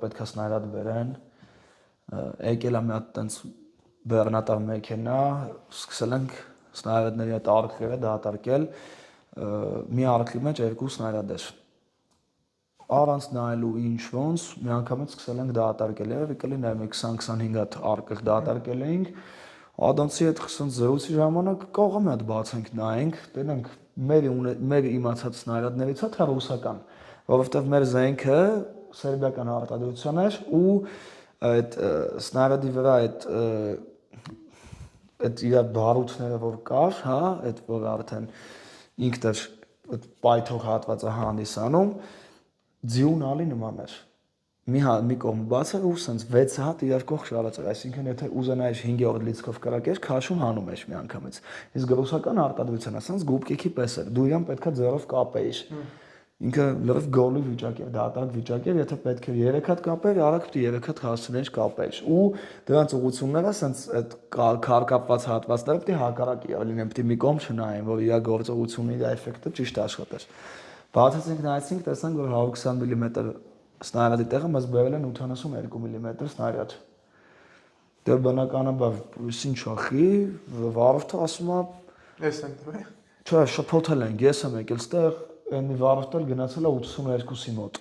պետք է սնայրատ վերեն, եկել է մի հատ տենց բեռնատար մեքենա, սկսել ենք սնայրատների հետ արկղերը դատարկել, մի արկղի մեջ 2 սնայրատ էր։ Առանց նայելու ինչ ոնց, մի անգամից սկսել ենք դատարկել, երևի կլիներ մի 20-25 հատ արկղ դատարկել էինք, Ադամսի հետ խսենց զրույցի ժամանակ կարող է մի հատ բացենք նայենք, տենենք մեր իմացած սնայրատներից է թե ռուսական, որովհետև մեր զենքը սերբիական արտադրության էր ու այդ սնայրատի վրա այդ իր բարութները որ կար, հա, այդ որ արդեն ինքն էր այդ պայթող հատվածը հանդիսանում, ձիունալի նման էր։ Մի կողմը բաց էր ու սենց 6 հատ իրար կողք շարած էր, այսինքն եթե ուզենայիր 5-րդ լիցքով կրակեր, քաշում հանում էր միանգամից։ Իսկ ռուսական արտադրությունը սենց գուբկեքի պես էր, դու իրան պետքա ձեռով կապեիր։ Ինքը լրիվ գոլի վիճակ էր, դատարկ վիճակ էր, եթե պետք էր 3 հատ կապեր, արագ պետք է 3 հատ հասցնեիր կապեիր։ Ու դրանց ուղղությունները սենց այդ քարկապված հատվածները պետք է հակառակի լինեն, պետք է մի կողմ չնայեն, որ իր գործողությունը, իր էֆեկտը ճիշտ աշխատեր։ Բացեցինք, նայեցինք, տեսանք, որ 120 մմ սնայրատի տեղը մեզ բերել են 82 մմ սնայրատ։ Դե բնականաբար ինչ ախի, վարորդը ասում է, Ես եմ դու։ Չէ, շփոթել ենք, ես եմ եկել ստեղ, այնի վարորդը գնացել է 82-ի մոտ։